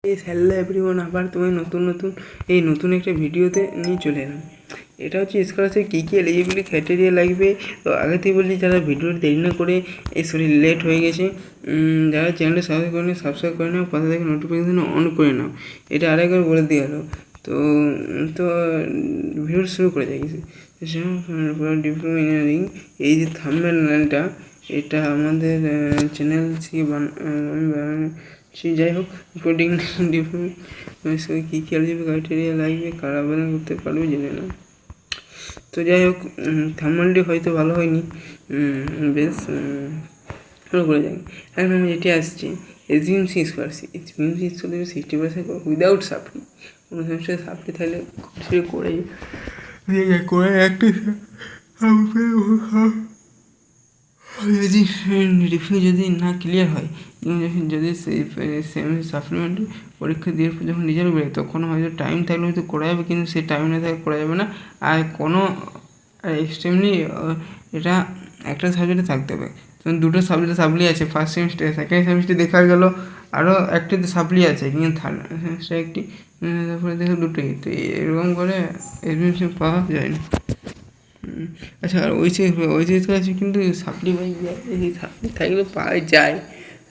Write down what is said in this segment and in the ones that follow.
Hello everyone, আবার তোমায় নতুন একটা ভিডিওতে নিয়ে চলে এলাম। এটা হচ্ছে স্কলারশিপ কী কী এলিজিবিলিটি ক্রাইটেরিয়া লাগবে। তো আগে থেকে বলছি, যারা ভিডিওটা দেরি না করে লেট হয়ে গেছে, যারা চ্যানেলটা সাবস্ক্রাইব করে নাও, পাশে থেকে নোটিফিকেশন অন করে নাও, এটা আরেকবার বলে দিয়ে গেলো। তো তো ভিডিও শুরু করে যাই। ডিপ্লোমা ইঞ্জিনিয়ারিং, এই যে থাম্বনেলটা, এটা আমাদের চ্যানেল থেকে বানাচ্ছি। যাই হোক, কোডিং ডিপ্লোমা কী কী এলিজিবল ক্রাইটেরিয়া লাগবে, কারা আবেদন করতে পারবে জেনে নাও। তো যাই হোক, থাম্বনেলটি হয়তো ভালো হয়নি, বেশ শুরু করে যাই। এখন আমি যেটি আসছি, এসবিএমসি স্কলারশিপ 60% উইদাউট সাপ্লি। কোনো সেমিস্টারে সাপ্লি থাকলে করে একটা যদি না ক্লিয়ার হয়, যদি সাপ্লিমেন্টারি পরীক্ষা দিয়ে যখন রেজাল্ট বেরোয়, তখন হয়তো টাইম থাকলে হয়তো করা যাবে, কিন্তু সেই টাইম না থাকলে করা যাবে না। আর কোনো এক্সট্রিমলি এটা একটা সাবজেক্টে থাকতে হবে। তখন দুটো সাবজেক্টে সাপ্লি আছে, ফার্স্ট সেমিস্টার, সেকেন্ড সেমিস্টার দেখা গেলো আরও একটিতে সাপ্লি আছে, কিন্তু থার্ড সেমিস্টার একটি, তারপরে দেখো দুটোই। তো এরকম করে এডমিশন পাওয়া যায় না। আচ্ছা, আর ওই আছে, কিন্তু সাপ্লি থাকলে পাওয়া যায়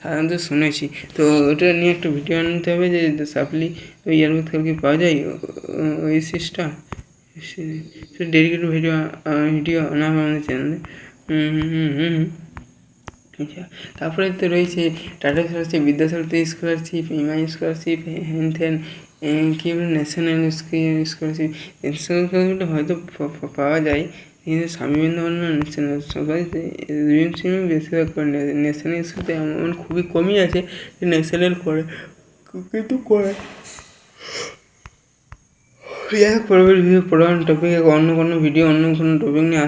সাধারণত, শুনেছি। তো ওটা নিয়ে একটা ভিডিও আনতে হবে, যে সাপ্লি ওই ইয়ার মধ্যে কালকে পাওয়া যায় ওই সিস্টেম, ডেডিকেটেড ভিডিও আনা হবে আমাদের চ্যানেলে। আচ্ছা, তারপরে তো রয়েছে Tata scholarship, Vidyasaarathi scholarship, MI scholarship, হ্যান ত্যান কী বলে ন্যাশনাল স্কলারশিপ। স্কলারশিপটা হয়তো পাওয়া যায়, কিন্তু স্বামী বিবেকানন্দ ন্যাশনাল সবাই বেশিরভাগ করে ন্যাশনাল স্কুলতে এমন খুবই কমই আছে যে ন্যাশনাল করে, কিন্তু করে। পরবর্তী ভিডিও টপিক অন্য কোনো ভিডিও অন্য কোনো টপিক নিয়ে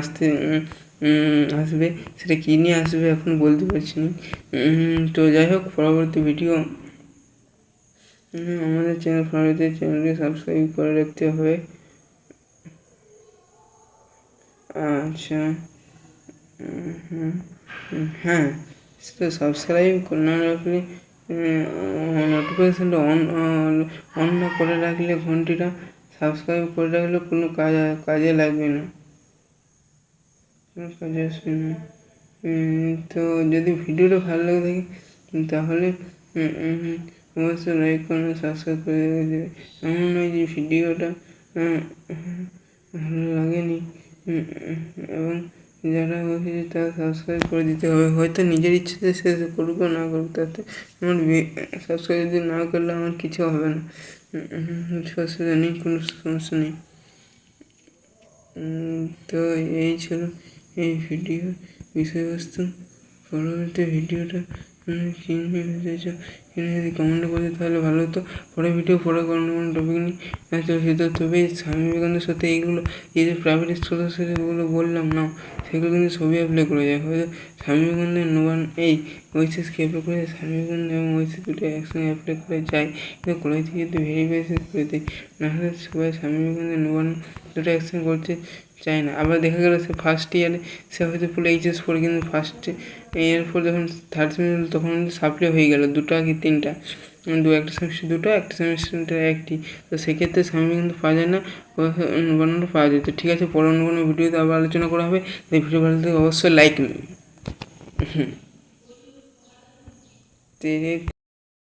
আসবে, সেটা কী নিয়ে আসবে এখন বলতে পারছি না। তো যাই হোক, পরবর্তী ভিডিও আমাদের চ্যানেলটি সাবস্ক্রাইব করে রাখতে হবে। আচ্ছা, হ্যাঁ, সেটা সাবস্ক্রাইব না রাখলে, নোটিফিকেশানটা অন না করে রাখলে, ঘন্টিটা সাবস্ক্রাইব করে রাখলে কোনো কাজে লাগবে না, কোনো কাজে আসবে না। তো যদি ভিডিওটা ভালো লাগে থাকে, তাহলে অবশ্যই লাইক করে সাবস্ক্রাইব করে দেবে। এমন নয় যে ভিডিওটা ভালো লাগেনি এবং যারা বলছে যে তারা সাবস্ক্রাইব করে দিতে হবে, হয়তো নিজের ইচ্ছাতে সে করুক না করুক, তাতে আমার সাবস্ক্রাইব যদি না করলে আমার কিছু হবে না, অসুবিধা নেই, কোনো সমস্যা নেই। তো এই ছিল এই ভিডিও বিষয়বস্তু। পরবর্তী ভিডিওটা কী নিয়ে ভেবেছ, যদি কমেন্ট করতে তাহলে ভালো হতো। পরে কোনো টপিক নিয়ে চলে। তবে স্বামী বিবেকানন্দের সাথে এইগুলো, এই যে প্রাইভেট স্কুলের সাথে যেগুলো বললাম না, সেগুলো কিন্তু সবই অ্যাপ্লাই করা যায়। হয়তো স্বামী বিবেকানন্দের এই ওয়েসিসকে অ্যাপ্লাই করে যায়, স্বামী বিবেকানন্দ এবং ওয়েসিস দুটো একসঙ্গে অ্যাপ্লাই করা যায়, কিন্তু কলেজ থেকে যদি ভেরিফিকেশন করে দেয়, নাহলে সবাই স্বামী বিবেকানন্দের দুটো একসঙ্গে করতে চায় না। আবার দেখা গেলো সে ফার্স্ট ইয়ারে সে হয়তো পুরো এইচএস পড়ে, কিন্তু ফার্স্ট এরপর যখন থার্ড সেমিস্টার, তখন সাপ্লি হয়ে গেলো দুটো কি তিনটা, একটা সেমিস্টার দুটো, একটা সেমিস্টার একটি। তো সেক্ষেত্রে স্বামী কিন্তু পাওয়া যায় না, বানানো পাওয়া যায়। তো ঠিক আছে, পরে অন্য কোনো ভিডিওতে আবার আলোচনা করা হবে। এই ভিডিও ভালো থেকে অবশ্যই লাইক নেবে।